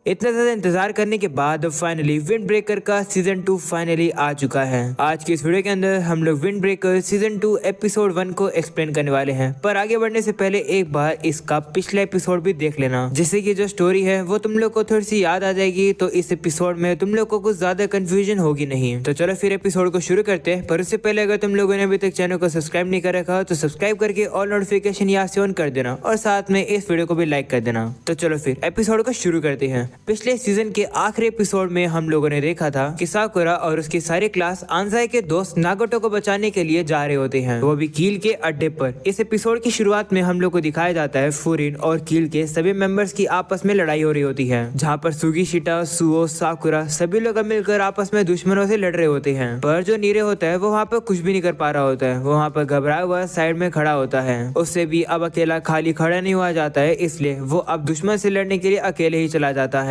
इतना ज्यादा इंतजार करने के बाद फाइनली विंड ब्रेकर का सीजन 2 फाइनली आ चुका है। आज की इस वीडियो के अंदर हम लोग विंड ब्रेकर सीजन 2 एपिसोड 1 को एक्सप्लेन करने वाले हैं, पर आगे बढ़ने से पहले एक बार इसका पिछला एपिसोड भी देख लेना, जिससे कि जो स्टोरी है वो तुम लोग को थोड़ी सी याद आ जाएगी। तो इस एपिसोड में तुम लोग को कुछ ज्यादा कंफ्यूजन होगी नहीं। तो चलो फिर एपिसोड को शुरू करते हैं, पर उससे पहले अगर तुम लोगों ने अभी तक चैनल को सब्सक्राइब नहीं कर रखा तो सब्सक्राइब करके ऑल नोटिफिकेशन यहाँ से ऑन कर देना और साथ में इस वीडियो को भी लाइक कर देना। तो चलो फिर एपिसोड को शुरू करते हैं। पिछले सीजन के आखिरी एपिसोड में हम लोगों ने देखा था कि साकुरा और उसकी सारी क्लास आंजाई के दोस्त नागोटो को बचाने के लिए जा रहे होते हैं, वो भी कील के अड्डे पर। इस एपिसोड की शुरुआत में हम लोग को दिखाया जाता है फुरिन और कील के सभी मेंबर्स की आपस में लड़ाई हो रही होती है, जहाँ पर सुगीशिटा, सुओ, साकुरा सभी लोग मिलकर आपस में दुश्मनों से लड़ रहे होते हैं। पर जो नीरे होता है वो वहाँ पर कुछ भी नहीं कर पा रहा होता है, वो वहाँ पर घबराया हुआ साइड में खड़ा होता है। उससे भी अब अकेला खाली खड़ा नहीं हुआ जाता है, इसलिए वो अब दुश्मन से लड़ने के लिए अकेले ही चला जाता है।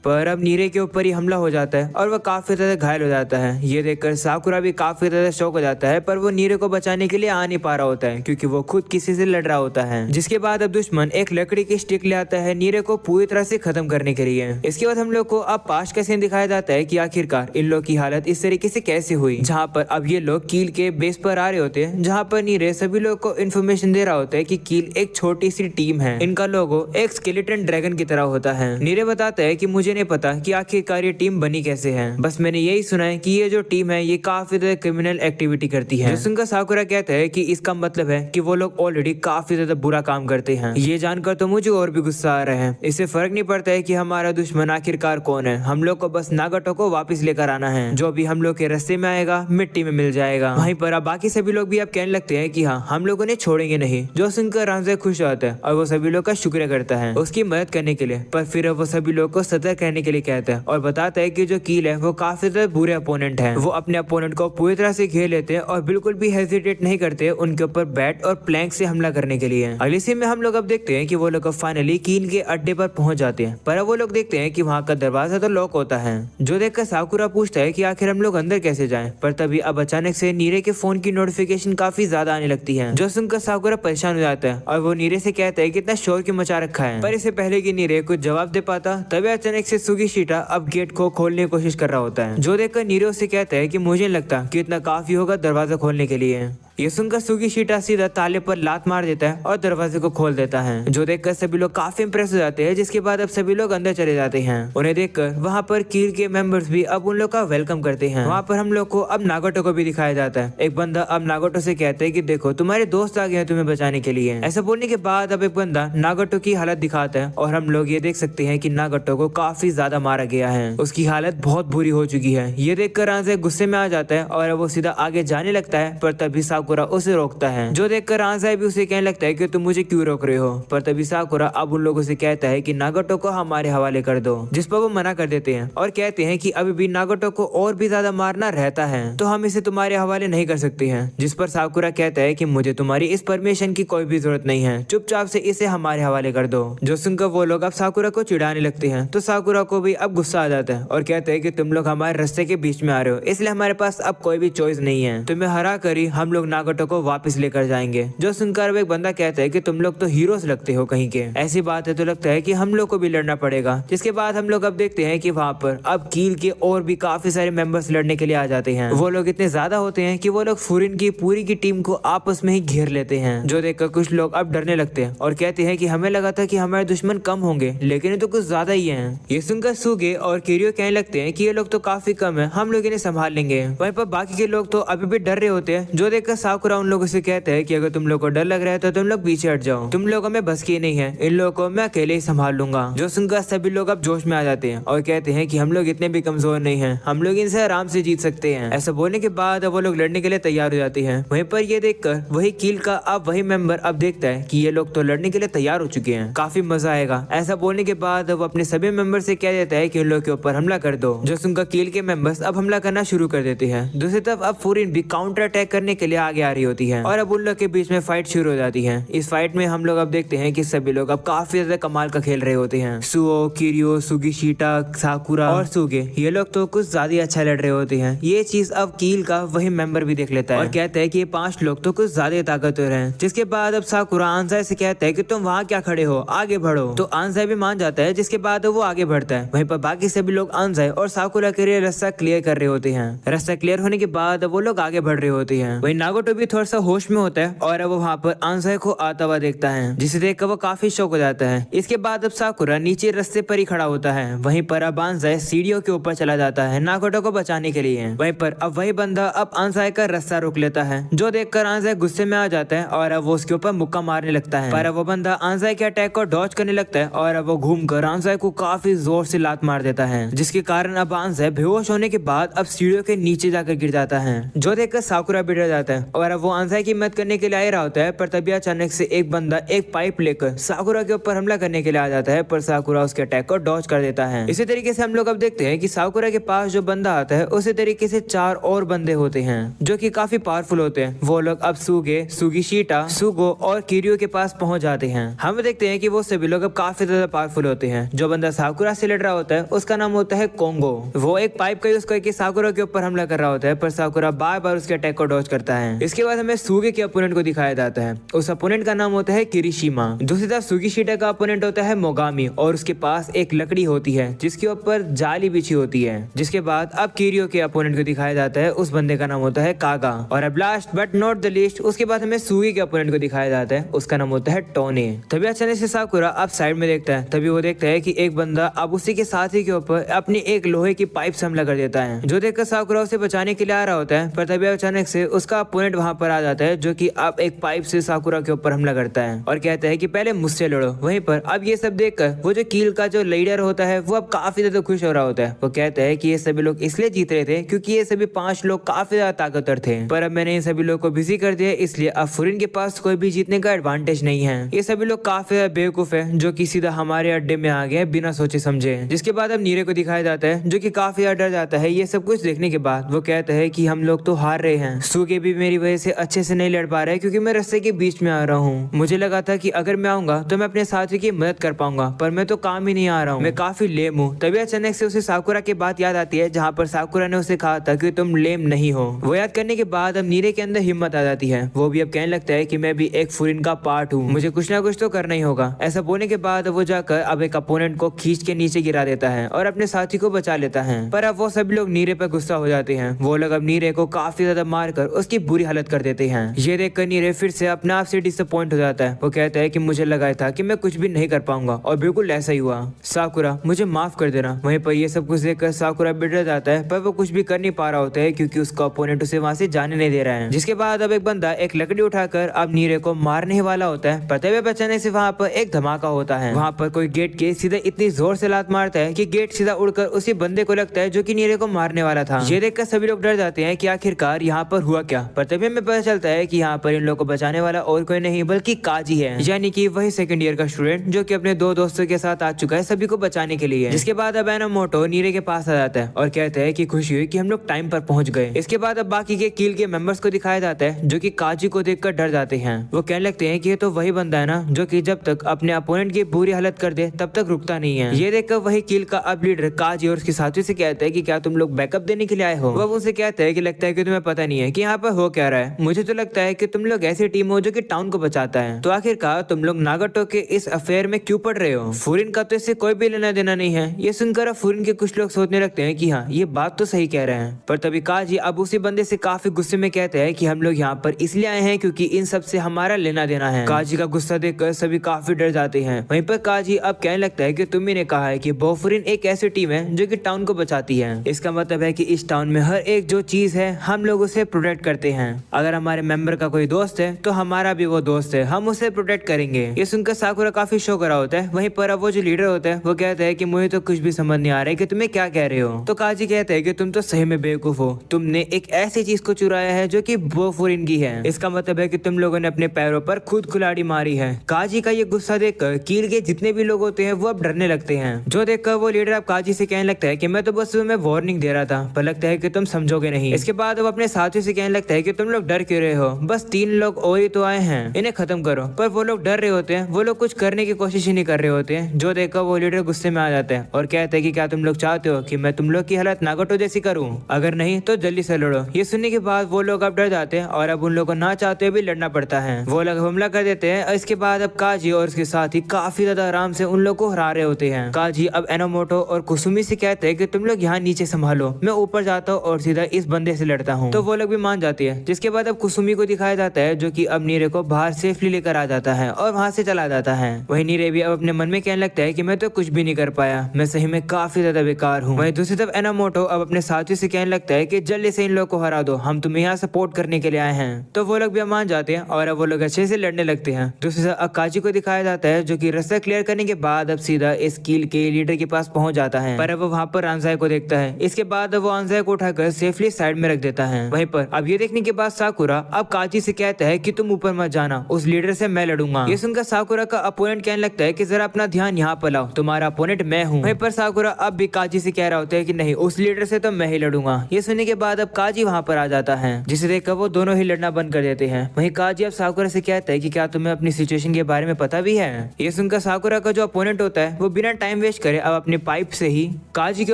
पर अब नीरे के ऊपर ही हमला हो जाता है और वह काफी ज्यादा घायल हो जाता है। ये देखकर साकुरा भी काफी ज्यादा शौक हो जाता है, पर वो नीरे को बचाने के लिए आ नहीं पा रहा होता है क्योंकि वो खुद किसी से लड़ रहा होता है। जिसके बाद अब दुश्मन एक लकड़ी की स्टिक ले आता है नीरे को पूरी तरह से खत्म करने के लिए। इसके बाद हम लोग को अब पास्ट का सीन दिखाया जाता है कि आखिरकार इन लोग की हालत इस तरीके से कैसे हुई, जहाँ पर अब ये लोग कील के बेस पर आ रहे होते हैं, जहाँ पर नीरे सभी लोग को इन्फॉर्मेशन दे रहा होता है कि कील एक छोटी सी टीम है, इनका लोगो एक स्केलेटन ड्रैगन की तरह होता है। नीरे बताता है कि मुझे नहीं पता कि आखिरकार ये टीम बनी कैसे है, बस मैंने यही सुना है कि ये जो टीम है ये काफी ज्यादा क्रिमिनल एक्टिविटी करती है। जिसका साकुरा कहता है कि इसका मतलब है कि वो लोग ऑलरेडी काफी ज्यादा बुरा काम करते हैं। ये जानकर तो मुझे और भी गुस्सा आ रहा है। इससे फर्क नहीं पड़ता है कि हमारा दुश्मन आखिरकार कौन है, हम लोग को बस नागोटो को वापस लेकर आना है, जो भी हम लोग के रास्ते में आएगा मिट्टी में मिल जाएगा। वहीं पर अब बाकी सभी लोग भी अब कहने लगते हैं कि हाँ, हम लोगों ने छोड़ेंगे नहीं। जो सुनकर रांझे खुश होता है और वो सभी लोग का शुक्रिया करता है उसकी मदद करने के लिए, पर फिर वो सभी लोग को सतर्क रहने के लिए कहता है और बताता है कि जो कील है वो काफी ज्यादा बुरे अपोनेंट है। वो अपने अपोनेंट को पूरी तरह से घेर लेते हैं और बिल्कुल भी हेजिटेट नहीं करते उनके ऊपर बैट और प्लैंक से हमला करने के लिए। अगले सीन में हम लोग अब देखते हैं कि वो लोग फाइनली कील के अड्डे पर पहुंच जाते हैं, पर अब वो लोग देखते हैं कि वहाँ का दरवाजा तो लॉक होता है। जो देखकर साकुरा पूछता है कि आखिर हम लोग अंदर कैसे जाएं, पर तभी अब अचानक से नीरे के फोन की नोटिफिकेशन काफी ज्यादा आने लगती है, जो सुनकर साकुरा परेशान हो जाता है और वो नीरे से कहता है कि इतना शोर क्यों मचा रखा है। पर इससे पहले कि नीरे कुछ जवाब दे पाता तभी अचानक से सुगीशिटा अब गेट को खोलने की कोशिश कर रहा होता है। जो देखकर नीरे उससे कहता है कि मुझे नहीं लगता कि इतना काफी होगा दरवाजा खोलने के लिए। ये सुनकर सुगीशिटा सीधा ताले पर लात मार देता है और दरवाजे को खोल देता है। जो देखकर सभी लोग काफी इंप्रेस हो जाते हैं, जिसके बाद अब सभी लोग अंदर चले जाते हैं। उन्हें देखकर वहाँ पर कील के मेंबर्स भी अब उन लोग का वेलकम करते हैं। वहाँ पर हम लोग को अब नागोटो को भी दिखाया जाता है। एक बंदा अब नागोटो से कहता है कि देखो तुम्हारे दोस्त आ गए हैं तुम्हें बचाने के लिए। ऐसा बोलने के बाद अब एक बंदा नागोटो की हालत दिखाता है और हम लोग ये देख सकते हैं कि नागोटो को काफी ज्यादा मारा गया है, उसकी हालत बहुत बुरी हो चुकी है। ये देखकर रांझे गुस्से में आ जाता है और वो सीधा आगे जाने लगता है, पर तभी साकुरा उसे रोकता है। जो देखकर रांझे भी उसे कहने लगता है कि तुम मुझे क्यों रोक रहे हो, पर तभी साकुरा अब उन लोगों से कहता है कि नागोटो को हमारे हवाले कर दो, जिस पर वो मना कर देते हैं और कहते हैं कि अभी भी नागोटो को और भी ज्यादा मारना रहता है तो हम इसे तुम्हारे हवाले नहीं कर सकते हैं। जिस पर साकुरा कहता है कि मुझे तुम्हारी इस परमिशन की कोई भी जरूरत नहीं है, चुपचाप से इसे हमारे हवाले कर दो। जो सुनकर वो लोग अब साकुरा को चिढ़ाने लगते हैं, तो साकुरा को भी अब गुस्सा आ जाता है और कहते हैं कि तुम लोग हमारे रास्ते के बीच में आ रहे हो, इसलिए हमारे पास अब कोई भी चॉइस नहीं है, तुम्हें हरा कर ही हम लोग नागोटो को वापस लेकर जाएंगे। जो सुनकर एक बंदा कहता है कि तुम लोग तो हीरोज लगते हो कहीं के, ऐसी बात है तो लगता है कि हम लोग को भी लड़ना पड़ेगा। जिसके बाद हम लोग अब देखते हैं कि वहाँ पर अब कील के और भी काफी सारे मेंबर्स लड़ने के लिए आ जाते हैं। वो लोग इतने ज्यादा होते हैं कि वो लोग फुरिन की पूरी की टीम को आपस में ही घेर लेते हैं। जो देखकर कुछ लोग अब डरने लगते हैं और कहते हैं कि हमें लगा था कि हमारे दुश्मन कम होंगे, लेकिन ये तो कुछ ज्यादा ही है। ये सुनकर सुगे और किरियो कहने लगते हैं कि ये लोग तो काफी कम है, हम लोग इन्हें संभाल लेंगे। वहीं पर बाकी के लोग तो अभी भी डर रहे होते हैं। जो देखकर साकुरा उन लोगों से कहते हैं कि अगर तुम लोग को डर लग रहा है तो तुम लोग पीछे हट जाओ, तुम लोगों में बस की नहीं है, इन लोगों को मैं अकेले ही संभाल लूंगा। जो सुनकर सभी लोग अब जोश में आ जाते हैं और कहते हैं कि हम लोग इतने भी कमजोर नहीं हैं, हम लोग इनसे आराम से जीत सकते हैं। ऐसा बोलने के बाद अब वो लोग लड़ने के लिए तैयार हो जाते हैं। वहीं पर ये देखकर वही कील का अब वही मेंबर अब देखता है कि ये लोग तो लड़ने के लिए तैयार हो चुके हैं, काफी मजा आएगा। ऐसा बोलने के बाद वो अपने सभी मेंबर से कह देता है कि उन लोग के ऊपर हमला कर दो। जो सुनकर कील के मेंबर्स अब हमला करना शुरू कर देते हैं। दूसरी तरफ अब फुरिन भी काउंटर अटैक करने के लिए आ आगे आ रही होती है और अब उन लोग के बीच में फाइट शुरू हो जाती है। इस फाइट में हम लोग अब देखते हैं कि सभी लोग अब काफी ज्यादा कमाल का खेल रहे होते हैं। सुओ, किरियो, सुगिशिटा, साकुरा और सुगे ये लोग तो कुछ ज्यादा ही अच्छा लड़ रहे होते हैं। ये चीज अब कील का वही मेंबर भी देख लेता है और कहता है कि ये 5 लोग तो कुछ ज्यादा ताकतवर हैं। जिसके बाद अब साकुरा आंजाई से कहता है कि तुम वहाँ क्या खड़े हो, आगे बढ़ो। तो आंजाई भी मान जाता है, जिसके बाद वो आगे बढ़ता है। वहीं पर बाकी सभी लोग आंजाई और साकुरा के लिए रास्ता क्लियर कर रहे होते हैं। रास्ता क्लियर होने के बाद वो लोग आगे बढ़ रहे होते हैं। वहीं नागोटो भी थोड़ा सा होश में होता है और वो वहाँ पर आंजाई को आता हुआ देखता है, जिसे देखकर वो काफी शौक हो जाता है। इसके बाद अब साकुरा नीचे रास्ते पर ही खड़ा होता है। वहीं पर अब आंजाई सीढ़ियों के ऊपर चला जाता है नागोटो को बचाने के लिए। वहीं पर अब वही बंदा अब आंजाई का रास्ता रोक लेता है, जो देखकर आंजाई गुस्से में आ जाता है और अब वो उसके ऊपर मुक्का मारने लगता है। पर अब वो बंदा आंजाई के अटैक को डॉज करने लगता है और अब वो घूमकर आंजाई को काफी जोर से लात मार देता है, जिसके कारण अब आंजाई बेहोश होने के बाद अब सीढ़ियों के नीचे जाकर गिर जाता है, जो देखकर साकुरा भी डर जाता है और अब वो आंजाई की मदद करने के लिए आ रहा होता है। पर तभी अचानक से एक बंदा एक पाइप लेकर साकुरा के ऊपर हमला करने के लिए आ जाता है, पर साकुरा उसके अटैक को डॉज कर देता है। इसी तरीके से हम लोग अब देखते हैं कि साकुरा के पास जो बंदा आता है उसी तरीके से 4 और बंदे होते हैं जो कि काफी पावरफुल होते हैं। वो लोग अब सुगे, सुगिशिटा, सुगो और किरियो के पास पहुंच जाते हैं। हम देखते हैं कि वो सभी लोग अब काफी ज्यादा पावरफुल होते हैं। जो बंदा साकुरा से लड़ रहा होता है उसका नाम होता है कोंगो। वो एक पाइप का यूज करके साकुरा के ऊपर हमला कर रहा होता है, पर साकुरा बार बार उसके अटैक को डॉज करता है। इसके बाद हमें सुगे के अपोनेंट को दिखाया जाता है। उस अपोनेंट का नाम होता है किरिशिमा। दूसरी तरफ सुगिशिटा का अपोनेंट होता है मोगामी और उसके पास एक लकड़ी होती है जिसके ऊपर जाली बिछी होती है। जिसके बाद अब किरियो के अपोनेंट को दिखाया जाता है, उस बंदे का नाम होता है कागा। और अब last but not the least उसके बाद हमें सुगी के अपोनेंट को दिखाया जाता है, उसका नाम होता है टोने। तभी अचानक से साकुरा अब साइड में देखता है, तभी वो देखता है कि एक बंदा अब उसी के साथी के ऊपर अपनी एक लोहे की पाइप से हमला कर देता है, जो देखकर साकुरा उसे बचाने के लिए आ रहा होता है। पर तभी अचानक से उसका अपोनेंट वहां पर आ जाता है, जो कि अब एक पाइप से साकुरा के ऊपर हमला करता है और कहता है कि पहले मुझसे लड़ो। वहीं पर अब ये सब देखकर वो जो कील का जो लीडर होता है वो अब काफी ज्यादा खुश हो रहा होता है। वो कहता है कि ये सभी लोग इसलिए जीत रहे थे क्योंकि ये सभी 5 लोग काफी ज्यादा ताकतवर थे, पर अब मैंने इन सभी लोग को बिजी कर दिया, इसलिए अब फुरिन के पास कोई भी जीतने का एडवांटेज नहीं है। ये सभी लोग काफी ज्यादा बेवकूफ है, जो कि सीधा हमारे अड्डे में आ गए बिना सोचे समझे। जिसके बाद अब नीरे को दिखाया जाता है, जो कि काफी ज्यादा डर जाता है ये सब कुछ देखने के बाद। वो कहता है कि हम लोग तो हार रहे हैं, सुगे भी मेरी वजह से अच्छे से नहीं लड़ पा रहे क्योंकि मैं रास्ते के बीच में आ रहा हूँ। मुझे लगा था कि अगर मैं आऊंगा तो मैं अपने साथी की मदद कर पाऊंगा, पर मैं तो काम ही नहीं आ रहा हूँ, मैं काफी लेम हूँ। तभी अचानक से उसे साकुरा की बात याद आती है, जहाँ पर साकुरा ने उसे कहा था कि तुम लेम नहीं हो। वो याद करने के बाद अब नीरे के अंदर हिम्मत आ जाती है। वो भी अब कहने लगता है कि मैं भी एक फुरिन का पार्ट हूँ, मुझे कुछ ना कुछ तो करना ही होगा। ऐसा बोलने के बाद वो जाकर अब एक अपोनेंट को खींच के नीचे गिरा देता है और अपने साथी को बचा लेता है। पर अब वो सभी लोग नीरे पर गुस्सा हो जाते हैं। वो लोग अब नीरे को काफी ज्यादा मारकर उसकी बुरी हालत कर देते हैं। ये देखकर नीरे फिर से अपने आप से डिसअपॉइंट हो जाता है। वो कहता है कि मुझे लगा था कि मैं कुछ भी नहीं कर पाऊंगा और बिल्कुल ऐसा ही हुआ, साकुरा मुझे माफ कर देना। वहीं पर ये सब कुछ देखकर साकुरा बिगड़ जाता है, पर वो कुछ भी कर नहीं पा रहा होता है क्योंकि उसका अपोनेंट उसे वहां से जाने नहीं दे रहा है। जिसके बाद अब एक बंदा एक लकड़ी उठाकर अब नीरे को मारने ही वाला होता है, पता है बचाने से वहाँ पर एक धमाका होता है। वहाँ पर कोई गेट के सीधा इतनी जोर से लात मारता है कि गेट सीधा उड़कर उसी बंदे को लगता है जो कि नीरे को मारने वाला था। ये देखकर सभी लोग डर जाते हैं कि आखिरकार यहाँ पर हुआ क्या। पर तभी हमें पता चलता है कि यहाँ पर इन लोगों को बचाने वाला और कोई नहीं बल्कि काजी है, यानी कि वही सेकंड ईयर का स्टूडेंट जो कि अपने 2 दोस्तों के साथ आ चुका है सभी को बचाने के लिए। जिसके बाद अब एनोमोटो नीरे के पास आ जाता है और कहता है कि खुशी हुई कि हम लोग टाइम पर पहुंच गए। इसके बाद अब बाकी के कील के मेंबर्स को दिखाया जाता है, जो कि काजी को देखकर डर जाते हैं। वो कहने लगते हैं कि ये तो वही बंदा है ना जो कि जब तक अपने अपोनेंट की बुरी हालत कर दे तब तक रुकता नहीं है। ये देखकर वही कील का अब लीडर काजी और उसके साथी से कहता है कि क्या तुम लोग बैकअप देने के लिए आए हो। वो उनसे कहता है कि लगता है कि तुम्हें पता नहीं है कि यहाँ पर हो क्या रहा है। मुझे तो लगता है कि तुम लोग ऐसी टीम हो जो कि टाउन को बचाता है, तो आखिरकार तुम लोग नागाटो के इस अफेयर में क्यों पड़ रहे हो। फुरिन का तो इससे कोई भी लेना देना नहीं है। ये सुनकर फुरिन के कुछ लोग सोचने लगते हैं कि हाँ ये बात तो सही कह रहे हैं। पर तभी काजी अब उसी बंदे से काफी गुस्से में कहते हैं कि हम लोग यहाँ पर इसलिए आए हैं क्योंकि इन सब से हमारा लेना देना है। काजी का गुस्सा देखकर सभी काफी डर जाते हैं। वहीं पर काजी अब कहने लगता है कि तुम्ही ने कहा है कि बोफुरिन एक ऐसी टीम है जो कि टाउन को बचाती है। इसका मतलब है कि इस टाउन में हर एक जो चीज है हम लोग उसे प्रोटेक्ट करते हैं। अगर हमारे मेंबर का कोई दोस्त है तो हमारा भी वो दोस्त है, हम उसे प्रोटेक्ट करेंगे। ये सुनकर साकुरा काफी शौक रहा होता है। वहीं पर अब वो जो लीडर होता है वो कहता है कि मुझे तो कुछ भी समझ नहीं आ रहा है कि तुम्हें क्या कह रहे हो। तो काजी कहता है कि तुम तो सही में बेवकूफ हो, तुमने एक ऐसी चीज को चुराया है जो कि बोफुरिन की है। इसका मतलब है कि तुम लोगों ने अपने पैरों पर खुद कुल्हाड़ी मारी है। काजी का ये गुस्सा देखकर कील के जितने भी लोग होते हैं वो अब डरने लगते हैं, जो देखकर वो लीडर अब काजी से कहने लगता है कि मैं तो बस तुम्हें वार्निंग दे रहा था, पर लगता है कि तुम समझोगे नहीं। इसके बाद वो अपने साथियों से कहने लगता है कि तुम लोग डर क्यों रहे हो, बस 3 लोग और ही तो आए हैं, इन्हें खत्म करो। पर वो लोग डर रहे होते हैं, वो लोग कुछ करने की कोशिश ही नहीं कर रहे होते हैं। जो देखकर वो लीडर गुस्से में आ जाते हैं और कहते हैं कि क्या तुम लोग चाहते हो कि मैं तुम लोग की हालत नागोटो जैसी करूं? अगर नहीं तो जल्दी से लड़ो। ये सुनने के बाद वो लोग अब डर जाते हैं और अब उन लोगों को ना चाहते हुए भी लड़ना पड़ता है। वो लोग हमला कर देते हैं। इसके बाद अब काजी और उसके साथी काफी ज्यादा आराम से उन लोग को हरा रहे होते हैं। काजी अब एनोमोटो और कुसुमी से कहते हैं कि तुम लोग यहाँ नीचे संभालो, मैं ऊपर जाता हूँ और सीधा इस बंदे से लड़ता हूँ। तो वो लोग भी मान जाती है। जिसके बाद अब कुसुमी को दिखाया जाता है, जो कि अब नीरे को बाहर सेफली लेकर आ जाता है और वहाँ से चला जाता है। वही नीरे भी अब अपने मन में कहने लगता है कि मैं तो कुछ भी नहीं कर पाया, मैं सही में काफी ज्यादा बेकार हूँ। वही दूसरी तरफ एनोमोटो अब अपने साथी से कहने लगता है कि जल्दी से इन लोगों को हरा दो, हम तुम्हें यहाँ सपोर्ट करने के लिए आए हैं। तो वो लोग भी मान जाते हैं और अब वो लोग अच्छे से लड़ने लगते हैं। दूसरी तरफ अकाजी को दिखाया जाता है, जो कि रास्ता क्लियर करने के बाद अब सीधा इस कील के लीडर के पास पहुंच जाता है। पर अब वो वहाँ पर आंजाई को देखता है। इसके बाद वो आंजाई को उठाकर सेफली साइड में रख देता है। वहीं पर अब ये देखने के बाद साकुरा अब काजी से कहता है कि तुम ऊपर मत जाना, उस लीडर से मैं लड़ूंगा। ये सुनकर साकुरा का अपोनेंट कहने लगता है कि जरा अपना ध्यान यहाँ पर लाओ, तुम्हारा अपोनेंट मैं हूँ। वहीं पर साकुरा अब भी काजी से कह रहा होता है कि नहीं, उस लीडर से तो मैं ही लड़ूंगा। ये सुनने के बाद अब काजी वहाँ पर आ जाता है, जिसे देखकर वो दोनों ही लड़ना बंद कर देते हैं। वहीं काजी अब साकुरा से कहता है कि क्या तुम्हें अपनी सिचुएशन के बारे में पता भी है? ये सुनकर साकुरा का जो अपोनेंट होता है वो बिना टाइम वेस्ट करे अब अपने पाइप से ही काजी के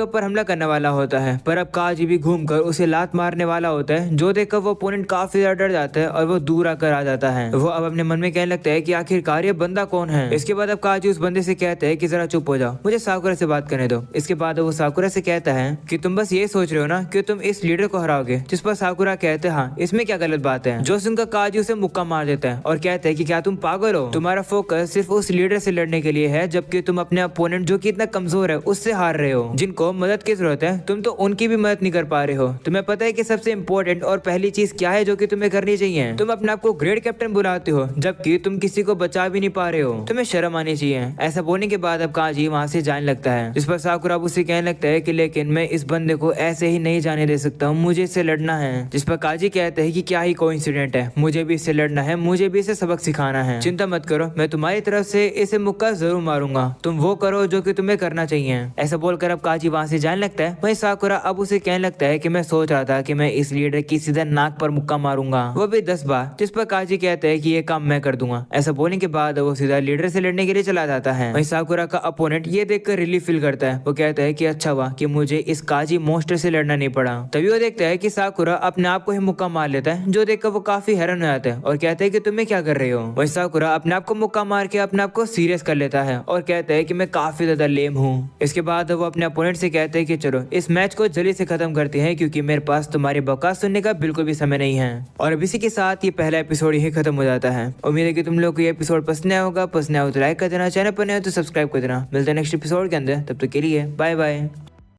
ऊपर हमला करने वाला होता है। पर अब काजी भी घूमकर उसे लात मारने वाला होता है, जो देखकर वो अपोनेंट काफी ज्यादा डर जाता है और वो दूर आकर आ जाता है। वो अब अपने मन में कहने लगता है कि आखिरकार ये बंदा कौन है। इसके बाद अब काजी उस बंदे से कहता है कि जरा चुप हो जाओ, मुझे साकुरा से बात करने दो। इसके बाद वो साकुरा से कहता है कि तुम बस ये सोच रहे हो ना कि तुम इस लीडर को हराओगे। जिस पर साकुरा कहते हैं हाँ, इसमें क्या गलत बात है। जो सुनकर काजी उसे मुक्का मार देता है और कहता है कि क्या तुम पागल हो, तुम्हारा फोकस सिर्फ उस लीडर से लड़ने के लिए है, जबकि तुम अपने अपोनेंट जो कि इतना कमजोर है उससे हार रहे हो। जिनको मदद की जरूरत है तुम तो उनकी भी मदद नहीं कर पा रहे हो। तुम्हें पता है कि सबसे इम्पोर्टेंट और पहली चीज क्या है जो कि तुम्हें करनी चाहिए? तुम अपने आप को ग्रेट कैप्टन बुलाते हो, जबकि तुम किसी को बचा भी नहीं पा रहे हो। तुम्हें शर्म आनी चाहिए। ऐसा बोलने के बाद अब काजी वहाँ से जाने लगता है। जिस पर साकुरा उसे कहने लगता है कि लेकिन मैं इस बंदे को ऐसे ही नहीं जाने दे सकता हूँ, मुझे इससे लड़ना है। जिस पर काजी कहते हैं कि क्या ही कोइंसिडेंट है, मुझे भी इससे लड़ना है, मुझे भी इसे सबक सिखाना है। चिंता मत करो, मैं तुम्हारी तरफ से इसे मुक्का जरूर मारूंगा, तुम वो करो जो कि तुम्हें करना चाहिए। ऐसा बोलकर अब काजी वहाँ से जाने लगता है। वहीं साकुरा अब उसे कहने लगता है कि मैं सोच रहा था कि मैं इस लीडर की सीधा नाक पर मुक्का मारूंगा, वो भी 10 बार। जिस पर काजी कहते हैं कि ये काम मैं कर दूंगा। ऐसा बोलने के बाद वो सीधा लीडर से लड़ने के लिए चला जाता है। वहीं साकुरा का अपोनेंट ये देखकर रिलीफ फील करता है। वो कहता है कि अच्छा हुआ कि मुझे इस काजी मॉन्स्टर से लड़ना नहीं पड़ा। तभी वो देखता है कि साकुरा अपने आप को ही मुक्का मार लेता है, जो देखकर वो काफी हैरान हो जाता है और कहता है कि तुम्हें क्या कर रहे हो। वहीं साकुरा अपने आप को मुक्का मार के अपने आप को सीरियस कर लेता है और कहता है कि मैं काफी ज्यादा लेम हूँ। इसके बाद वो अपने अपोनेंट से कहते हैं कि चलो इस मैच को जल्दी से खत्म करते हैं, क्योंकि मेरे पास तुम्हारी बकवास सुनने का बिल्कुल भी समय नहीं है। और अब इसी के साथ ये पहला एपिसोड यही खत्म हो जाता है। उम्मीद है कि तुम लोग को ये एपिसोड पसंद आया होगा। पसंद आया हो तो लाइक कर देना, चैनल पर नए हो तो सब्सक्राइब कर देना। मिलते हैं नेक्स्ट एपिसोड के अंदर, तब तक के लिए बाय बाय।